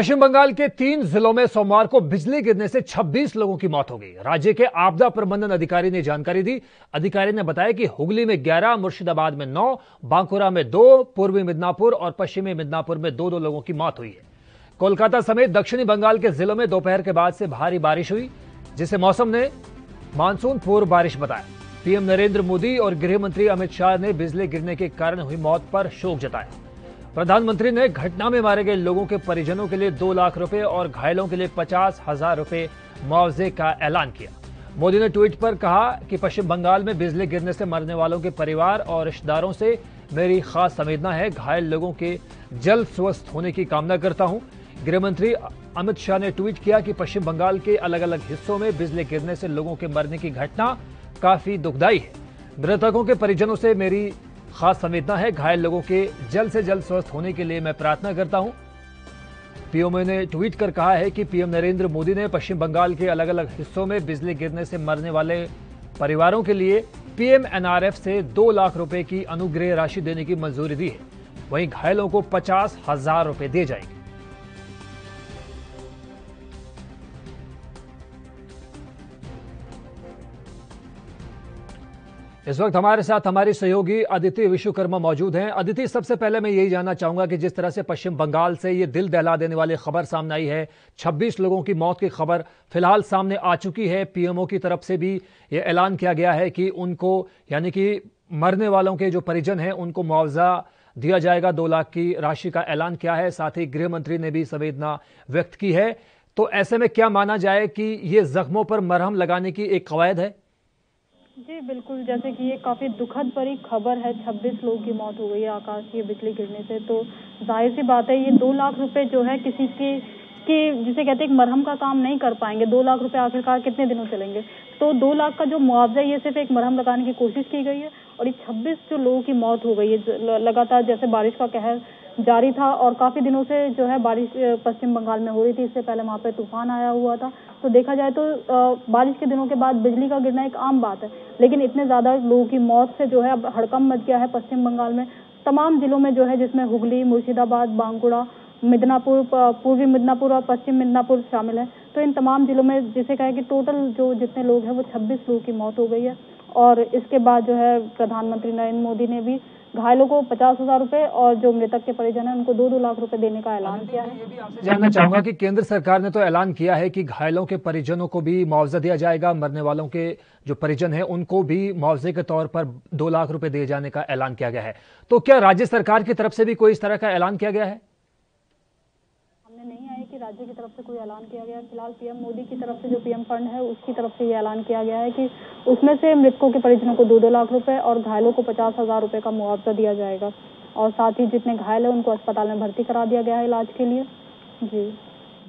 पश्चिम बंगाल के 3 जिलों में सोमवार को बिजली गिरने से 26 लोगों की मौत हो गई। राज्य के आपदा प्रबंधन अधिकारी ने जानकारी दी। अधिकारी ने बताया कि हुगली में 11, मुर्शिदाबाद में 9, बांकुरा में 2, पूर्वी मिदनापुर और पश्चिमी मिदनापुर में 2-2 लोगों की मौत हुई है। कोलकाता समेत दक्षिणी बंगाल के जिलों में दोपहर के बाद से भारी बारिश हुई, जिसे मौसम ने मानसून पूर्व बारिश बताया। पीएम नरेंद्र मोदी और गृह मंत्री अमित शाह ने बिजली गिरने के कारण हुई मौत पर शोक जताया। प्रधानमंत्री ने घटना में मारे गए लोगों के परिजनों के लिए 2 लाख रुपए और घायलों के लिए 50,000 रुपए मुआवजे का ऐलान किया। मोदी ने ट्वीट पर कहा कि पश्चिम बंगाल में बिजली गिरने से मरने वालों के परिवार और रिश्तेदारों से मेरी खास संवेदना है। घायल लोगों के जल्द स्वस्थ होने की कामना करता हूं। गृह मंत्री अमित शाह ने ट्वीट किया कि पश्चिम बंगाल के अलग अलग हिस्सों में बिजली गिरने से लोगों के मरने की घटना काफी दुखदायी है। मृतकों के परिजनों से मेरी खास संवेदना है। घायल लोगों के जल्द से जल्द स्वस्थ होने के लिए मैं प्रार्थना करता हूं। पीएम ने ट्वीट कर कहा है कि पीएम नरेंद्र मोदी ने पश्चिम बंगाल के अलग अलग हिस्सों में बिजली गिरने से मरने वाले परिवारों के लिए पीएमएनआरएफ से 2 लाख रुपए की अनुग्रह राशि देने की मंजूरी दी है। वहीं घायलों को 50,000 रुपए दिए जाएंगे। इस वक्त हमारे साथ हमारी सहयोगी अदिति विश्वकर्मा मौजूद हैं। अदिति, सबसे पहले मैं यही जानना चाहूंगा कि जिस तरह से पश्चिम बंगाल से ये दिल दहला देने वाली खबर सामने आई है, 26 लोगों की मौत की खबर फिलहाल सामने आ चुकी है। पीएमओ की तरफ से भी ये ऐलान किया गया है कि उनको, यानी कि मरने वालों के जो परिजन हैं, उनको मुआवजा दिया जाएगा। 2 लाख की राशि का ऐलान किया है। साथ ही गृह मंत्री ने भी संवेदना व्यक्त की है। तो ऐसे में क्या माना जाए कि ये जख्मों पर मरहम लगाने की एक कवायद है? जी बिल्कुल, जैसे कि ये काफ़ी दुखद भरी खबर है। 26 लोगों की मौत हो गई है आकाशीय बिजली गिरने से। तो जाहिर सी बात है, ये 2 लाख रुपए जो है किसी के जिसे कहते हैं एक मरहम का काम नहीं कर पाएंगे। 2 लाख रुपए आखिरकार कितने दिनों चलेंगे? तो 2 लाख का जो मुआवजा, ये सिर्फ एक मरहम लगाने की कोशिश की गई है। और ये 26 जो लोगों की मौत हो गई है, लगातार जैसे बारिश का कहर जारी था और काफ़ी दिनों से जो है बारिश पश्चिम बंगाल में हो रही थी। इससे पहले वहाँ पे तूफान आया हुआ था। तो देखा जाए तो बारिश के दिनों के बाद बिजली का गिरना एक आम बात है, लेकिन इतने ज़्यादा लोगों की मौत से जो है अब हड़कंप मच गया है पश्चिम बंगाल में। तमाम जिलों में जो है, जिसमें हुगली, मुर्शिदाबाद, बांकुड़ा, मिदनापुर, पूर्वी मिदनापुर और पश्चिम मिदनापुर शामिल है। तो इन तमाम जिलों में जिसे कहे कि टोटल जो जितने लोग हैं वो 26 लोगों की मौत हो गई है। और इसके बाद जो है प्रधानमंत्री नरेंद्र मोदी ने भी घायलों को 50,000 रुपए और जो मृतक के परिजन हैं उनको 2-2 लाख रुपए देने का ऐलान किया है। ये भी आपसे जानना चाहूंगा कि केंद्र सरकार ने तो ऐलान किया है कि घायलों के परिजनों को भी मुआवजा दिया जाएगा। मरने वालों के जो परिजन हैं उनको भी मुआवजे के तौर पर 2 लाख रुपए दिए जाने का ऐलान किया गया है। तो क्या राज्य सरकार की तरफ से भी कोई इस तरह का ऐलान किया गया है? नहीं आए कि राज्य की तरफ से कोई ऐलान किया गया। फिलहाल पीएम मोदी की तरफ से जो पीएम फंड है उसकी तरफ से ये ऐलान किया गया है कि उसमें से मृतकों के परिजनों को 2-2 लाख रुपए और घायलों को 50,000 रुपए का मुआवजा दिया जाएगा। और साथ ही जितने घायल है उनको अस्पताल में भर्ती करा दिया गया है इलाज के लिए। जी,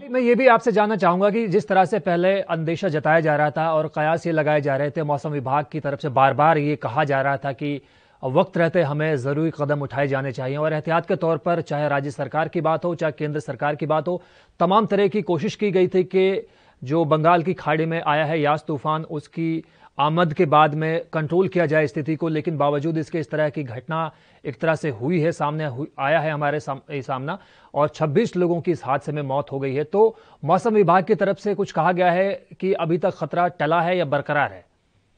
मैं ये भी आपसे जानना चाहूंगा कि जिस तरह से पहले अंदेशा जताया जा रहा था और कयास ये लगाए जा रहे थे, मौसम विभाग की तरफ से बार बार ये कहा जा रहा था कि वक्त रहते हमें ज़रूरी कदम उठाए जाने चाहिए और एहतियात के तौर पर चाहे राज्य सरकार की बात हो चाहे केंद्र सरकार की बात हो, तमाम तरह की कोशिश की गई थी कि जो बंगाल की खाड़ी में आया है यास तूफान, उसकी आमद के बाद में कंट्रोल किया जाए स्थिति को। लेकिन बावजूद इसके इस तरह की घटना एक तरह से हुई है, सामने आया है हमारे सामना, और 26 लोगों की इस हादसे में मौत हो गई है। तो मौसम विभाग की तरफ से कुछ कहा गया है कि अभी तक खतरा टला है या बरकरार है?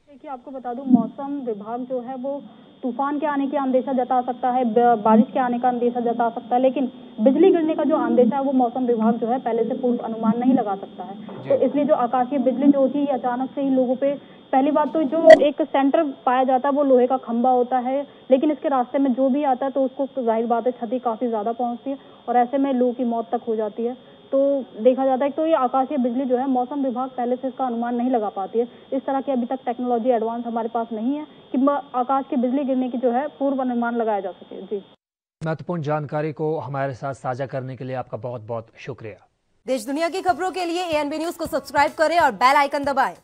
देखिए, आपको बता दूं, मौसम विभाग जो है वो तूफान के आने की अंदेशा जता सकता है, बारिश के आने का अंदेशा जता सकता है, लेकिन बिजली गिरने का जो अंदेशा है वो मौसम विभाग जो है पहले से पूर्व अनुमान नहीं लगा सकता है। तो इसलिए जो आकाशीय बिजली जो होती है अचानक से ही लोगों पे, पहली बात तो जो एक सेंटर पाया जाता है वो लोहे का खंभा होता है, लेकिन इसके रास्ते में जो भी आता है तो उसको जाहिर बात है क्षति काफी ज्यादा पहुंचती है और ऐसे में लोगों की मौत तक हो जाती है। तो देखा जाता है कि तो ये आकाशीय बिजली जो है मौसम विभाग पहले से इसका अनुमान नहीं लगा पाती है। इस तरह की अभी तक टेक्नोलॉजी एडवांस हमारे पास नहीं है कि आकाश की बिजली गिरने की जो है पूर्व अनुमान लगाया जा सके। जी, महत्वपूर्ण जानकारी को हमारे साथ साझा करने के लिए आपका बहुत बहुत शुक्रिया। देश दुनिया की खबरों के लिए ANB न्यूज को सब्सक्राइब करें और बेल आइकन दबाएं।